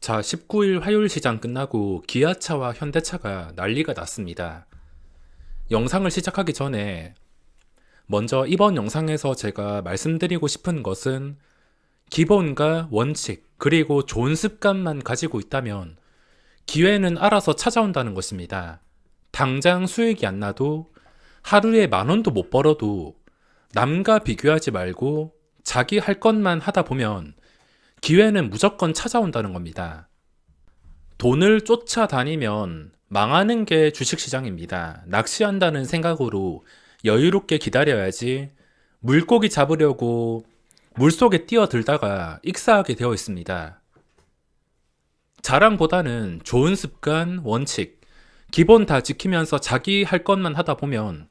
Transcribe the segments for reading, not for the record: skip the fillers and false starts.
자, 19일 화요일 시장 끝나고 기아차와 현대차가 난리가 났습니다. 영상을 시작하기 전에 먼저 이번 영상에서 제가 말씀드리고 싶은 것은 기본과 원칙, 그리고 좋은 습관만 가지고 있다면 기회는 알아서 찾아온다는 것입니다. 당장 수익이 안 나도 하루에 10,000원도 못 벌어도 남과 비교하지 말고 자기 할 것만 하다 보면 기회는 무조건 찾아온다는 겁니다. 돈을 쫓아다니면 망하는 게 주식시장입니다. 낚시한다는 생각으로 여유롭게 기다려야지 물고기 잡으려고 물속에 뛰어들다가 익사하게 되어 있습니다. 자랑보다는 좋은 습관, 원칙, 기본 다 지키면서 자기 할 것만 하다 보면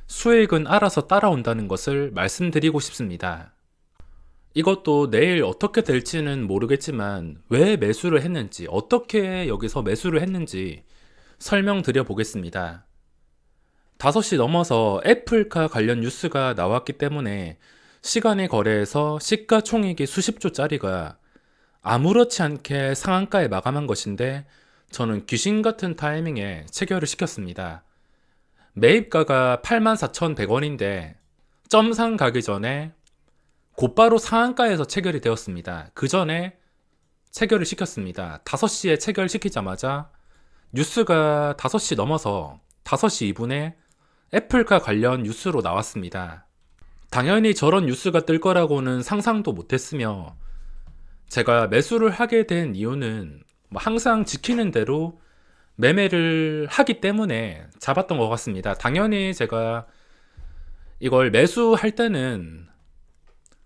수익은 알아서 따라온다는 것을 말씀드리고 싶습니다. 이것도 내일 어떻게 될지는 모르겠지만 왜 매수를 했는지, 어떻게 여기서 매수를 했는지 설명드려 보겠습니다. 5시 넘어서 애플카 관련 뉴스가 나왔기 때문에 시간의 거래에서 시가총액이 수십조짜리가 아무렇지 않게 상한가에 마감한 것인데 저는 귀신 같은 타이밍에 체결을 시켰습니다. 매입가가 84,100원인데 점상 가기 전에 곧바로 상한가에서 체결이 되었습니다. 그 전에 체결을 시켰습니다. 5시에 체결시키자마자 뉴스가 5시 넘어서 5시 2분에 애플카 관련 뉴스로 나왔습니다. 당연히 저런 뉴스가 뜰 거라고는 상상도 못했으며 제가 매수를 하게 된 이유는 항상 지키는 대로 매매를 하기 때문에 잡았던 것 같습니다. 당연히 제가 이걸 매수할 때는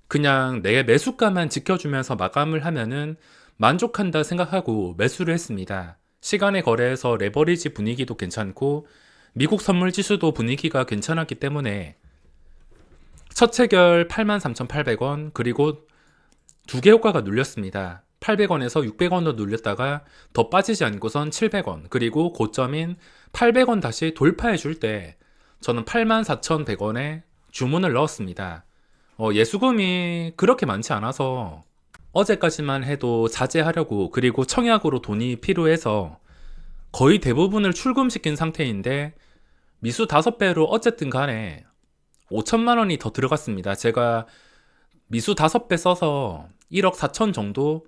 그냥 내 매수가만 지켜주면서 마감을 하면은 만족한다 생각하고 매수를 했습니다. 시간의 거래에서 레버리지 분위기도 괜찮고 미국 선물 지수도 분위기가 괜찮았기 때문에 첫 체결 83,800원, 그리고 두 개 효과가 눌렸습니다. 800원에서 600원도 눌렸다가 더 빠지지 않고선 700원, 그리고 고점인 800원 다시 돌파해 줄 때 저는 84,100원에 주문을 넣었습니다. 예수금이 그렇게 많지 않아서 어제까지만 해도 자제하려고, 그리고 청약으로 돈이 필요해서 거의 대부분을 출금시킨 상태인데 미수 5배로 어쨌든 간에 5천만 원이 더 들어갔습니다. 제가 미수 5배 써서 1억 4천 정도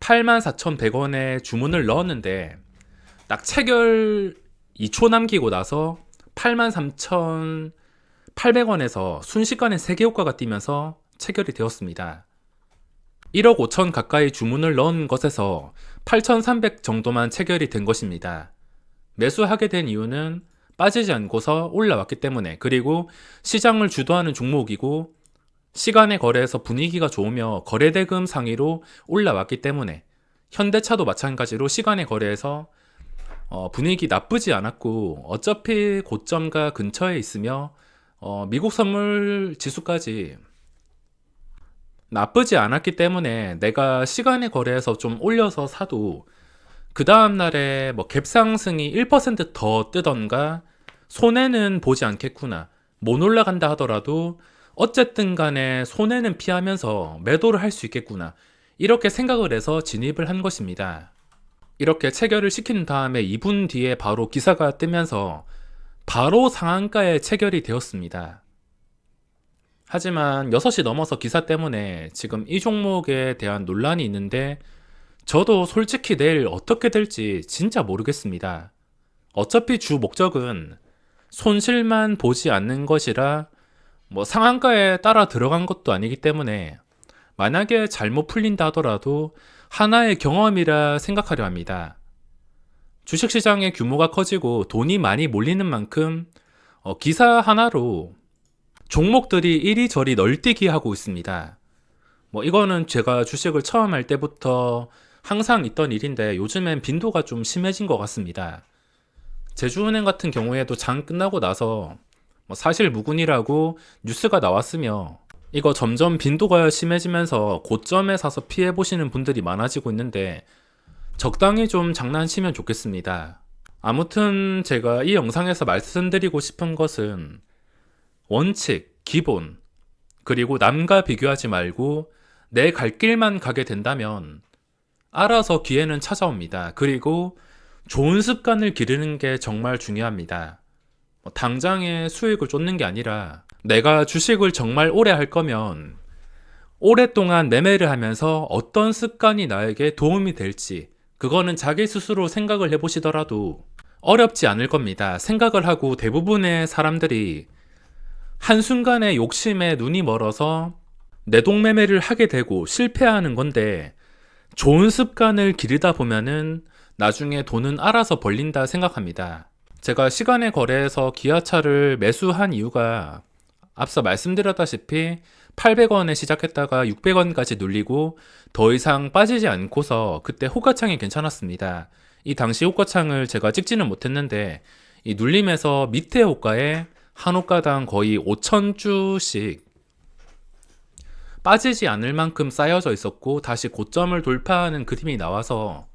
84,100원에 주문을 넣었는데 딱 체결 2초 남기고 나서 83,800원에서 순식간에 3개 효과가 뛰면서 체결이 되었습니다. 1억 5천 가까이 주문을 넣은 것에서 8,300 정도만 체결이 된 것입니다. 매수하게 된 이유는 빠지지 않고서 올라왔기 때문에, 그리고 시장을 주도하는 종목이고 시간의 거래에서 분위기가 좋으며 거래대금 상위로 올라왔기 때문에, 현대차도 마찬가지로 시간의 거래에서 분위기 나쁘지 않았고 어차피 고점과 근처에 있으며 미국 선물 지수까지 나쁘지 않았기 때문에 내가 시간의 거래에서 좀 올려서 사도 그 다음날에 갭상승이 1%더 뜨던가 손해는 보지 않겠구나, 못 올라간다 하더라도 어쨌든 간에 손해는 피하면서 매도를 할 수 있겠구나, 이렇게 생각을 해서 진입을 한 것입니다. 이렇게 체결을 시킨 다음에 2분 뒤에 바로 기사가 뜨면서 바로 상한가에 체결이 되었습니다. 하지만 6시 넘어서 기사 때문에 지금 이 종목에 대한 논란이 있는데 저도 솔직히 내일 어떻게 될지 진짜 모르겠습니다. 어차피 주 목적은 손실만 보지 않는 것이라 상한가에 따라 들어간 것도 아니기 때문에 만약에 잘못 풀린다 하더라도 하나의 경험이라 생각하려 합니다. 주식시장의 규모가 커지고 돈이 많이 몰리는 만큼 기사 하나로 종목들이 이리저리 널뛰기 하고 있습니다. 이거는 제가 주식을 처음 할 때부터 항상 있던 일인데 요즘엔 빈도가 좀 심해진 것 같습니다. 제주은행 같은 경우에도 장 끝나고 나서 사실 무근이라고 뉴스가 나왔으며 이거 점점 빈도가 심해지면서 고점에 사서 피해보시는 분들이 많아지고 있는데 적당히 좀 장난치면 좋겠습니다. 아무튼 제가 이 영상에서 말씀드리고 싶은 것은 원칙, 기본, 그리고 남과 비교하지 말고 내 갈 길만 가게 된다면 알아서 기회는 찾아옵니다. 그리고 좋은 습관을 기르는 게 정말 중요합니다. 당장의 수익을 쫓는 게 아니라 내가 주식을 정말 오래 할 거면 오랫동안 매매를 하면서 어떤 습관이 나에게 도움이 될지 그거는 자기 스스로 생각을 해보시더라도 어렵지 않을 겁니다. 생각을 하고 대부분의 사람들이 한순간에 욕심에 눈이 멀어서 내동매매를 하게 되고 실패하는 건데 좋은 습관을 기르다 보면은 나중에 돈은 알아서 벌린다 생각합니다. 제가 시간의 거래에서 기아차를 매수한 이유가 앞서 말씀드렸다시피 800원에 시작했다가 600원까지 눌리고 더 이상 빠지지 않고서 그때 호가창이 괜찮았습니다. 이 당시 호가창을 제가 찍지는 못했는데 이 눌림에서 밑에 호가에 한 호가당 거의 5,000주씩 빠지지 않을 만큼 쌓여져 있었고 다시 고점을 돌파하는 그림이 나와서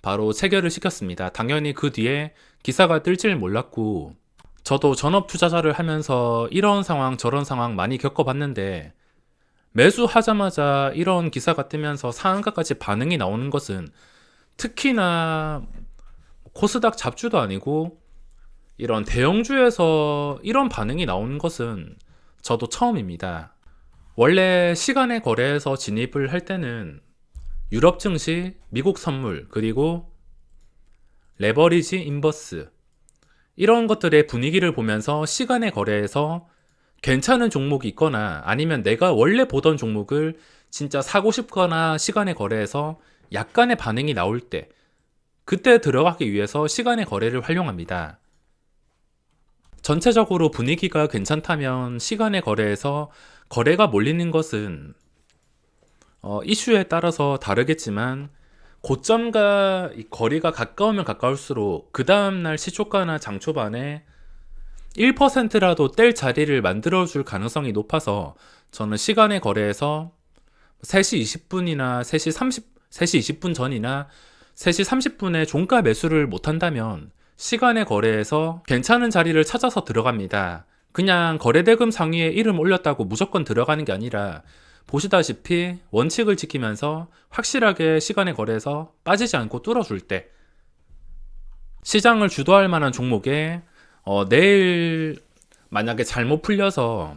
바로 체결을 시켰습니다. 당연히 그 뒤에 기사가 뜰 줄 몰랐고 저도 전업 투자자를 하면서 이런 상황 저런 상황 많이 겪어봤는데 매수하자마자 이런 기사가 뜨면서 상한가까지 반응이 나오는 것은 특히나 코스닥 잡주도 아니고 이런 대형주에서 이런 반응이 나오는 것은 저도 처음입니다. 원래 시간의 거래에서 진입을 할 때는 유럽 증시, 미국 선물, 그리고 레버리지 인버스 이런 것들의 분위기를 보면서 시간의 거래에서 괜찮은 종목이 있거나 아니면 내가 원래 보던 종목을 진짜 사고 싶거나 시간의 거래에서 약간의 반응이 나올 때 그때 들어가기 위해서 시간의 거래를 활용합니다. 전체적으로 분위기가 괜찮다면 시간의 거래에서 거래가 몰리는 것은 이슈에 따라서 다르겠지만 고점과 이 거리가 가까우면 가까울수록 그 다음날 시초가나 장초반에 1%라도 뗄 자리를 만들어줄 가능성이 높아서 저는 시간의 거래에서 3시 20분이나 3시 20분 전이나 3시 30분에 종가 매수를 못한다면 시간의 거래에서 괜찮은 자리를 찾아서 들어갑니다. 그냥 거래대금 상위에 이름 올렸다고 무조건 들어가는 게 아니라 보시다시피 원칙을 지키면서 확실하게 시간의 거래에서 빠지지 않고 뚫어줄 때 시장을 주도할 만한 종목에 내일 만약에 잘못 풀려서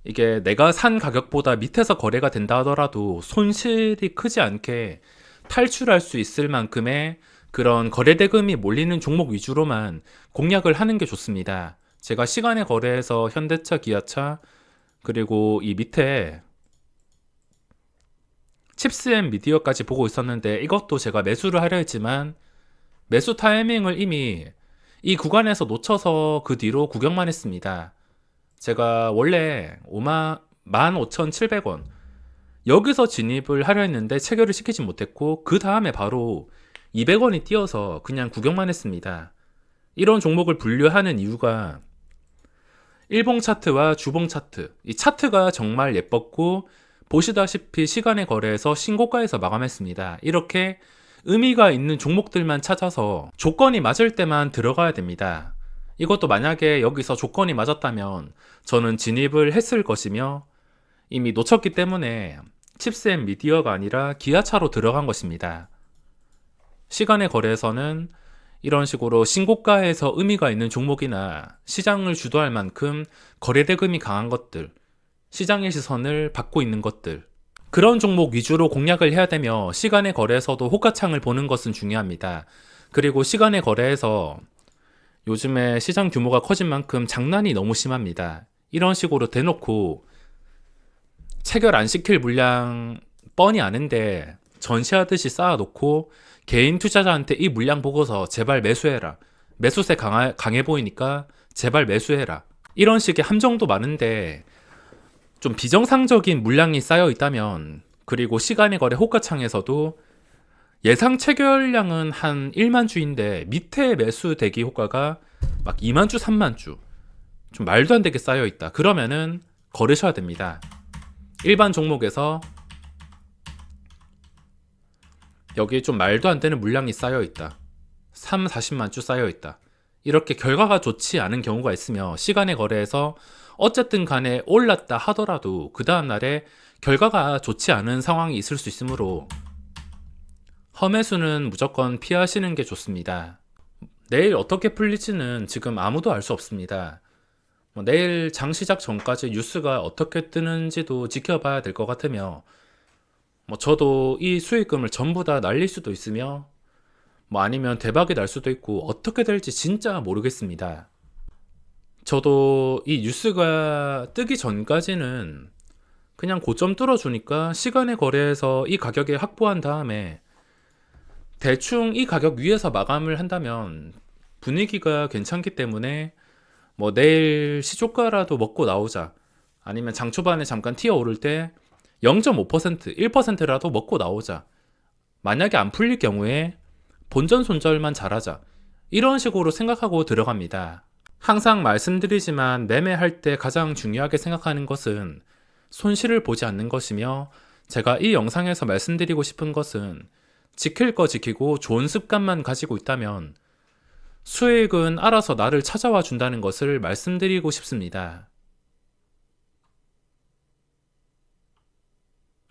이게 내가 산 가격보다 밑에서 거래가 된다 하더라도 손실이 크지 않게 탈출할 수 있을 만큼의 그런 거래대금이 몰리는 종목 위주로만 공략을 하는 게 좋습니다. 제가 시간의 거래에서 현대차, 기아차 그리고 이 밑에 칩스앤 미디어까지 보고 있었는데 이것도 제가 매수를 하려 했지만 매수 타이밍을 이미 이 구간에서 놓쳐서 그 뒤로 구경만 했습니다. 제가 원래 15,700원 여기서 진입을 하려 했는데 체결을 시키지 못했고 그 다음에 바로 200원이 뛰어서 그냥 구경만 했습니다. 이런 종목을 분류하는 이유가 일봉 차트와 주봉 차트, 이 차트가 정말 예뻤고 보시다시피 시간의 거래에서 신고가에서 마감했습니다. 이렇게 의미가 있는 종목들만 찾아서 조건이 맞을 때만 들어가야 됩니다. 이것도 만약에 여기서 조건이 맞았다면 저는 진입을 했을 것이며 이미 놓쳤기 때문에 칩스앤 미디어가 아니라 기아차로 들어간 것입니다. 시간의 거래에서는 이런 식으로 신고가에서 의미가 있는 종목이나 시장을 주도할 만큼 거래대금이 강한 것들, 시장의 시선을 받고 있는 것들, 그런 종목 위주로 공략을 해야 되며 시간의 거래에서도 호가창을 보는 것은 중요합니다. 그리고 시간의 거래에서 요즘에 시장 규모가 커진 만큼 장난이 너무 심합니다. 이런 식으로 대놓고 체결 안 시킬 물량 뻔히 아는데 전시하듯이 쌓아놓고 개인 투자자한테 이 물량 보고서 제발 매수해라. 매수세 강해 보이니까 제발 매수해라. 이런 식의 함정도 많은데 좀 비정상적인 물량이 쌓여 있다면 그리고 시간의 거래 호가창에서도 예상 체결량은 한 1만 주인데 밑에 매수 대기 효과가 막 2만 주, 3만 주 좀 말도 안 되게 쌓여 있다. 그러면은 거르셔야 됩니다. 일반 종목에서 여기에 좀 말도 안 되는 물량이 쌓여 있다. 3, 40만 주 쌓여 있다. 이렇게 결과가 좋지 않은 경우가 있으며 시간의 거래에서 어쨌든 간에 올랐다 하더라도 그 다음 날에 결과가 좋지 않은 상황이 있을 수 있으므로 험매수는 무조건 피하시는 게 좋습니다. 내일 어떻게 풀릴지는 지금 아무도 알 수 없습니다. 내일 장 시작 전까지 뉴스가 어떻게 뜨는지도 지켜봐야 될 것 같으며, 저도 이 수익금을 전부 다 날릴 수도 있으며, 아니면 대박이 날 수도 있고, 어떻게 될지 진짜 모르겠습니다. 저도 이 뉴스가 뜨기 전까지는 그냥 고점 뚫어주니까 시간에 거래해서 이 가격에 확보한 다음에 대충 이 가격 위에서 마감을 한다면 분위기가 괜찮기 때문에 내일 시초가라도 먹고 나오자, 아니면 장 초반에 잠깐 튀어 오를 때 0.5%, 1%라도 먹고 나오자, 만약에 안 풀릴 경우에 본전 손절만 잘하자, 이런 식으로 생각하고 들어갑니다. 항상 말씀드리지만 매매할 때 가장 중요하게 생각하는 것은 손실을 보지 않는 것이며, 제가 이 영상에서 말씀드리고 싶은 것은 지킬 거 지키고 좋은 습관만 가지고 있다면 수익은 알아서 나를 찾아와 준다는 것을 말씀드리고 싶습니다.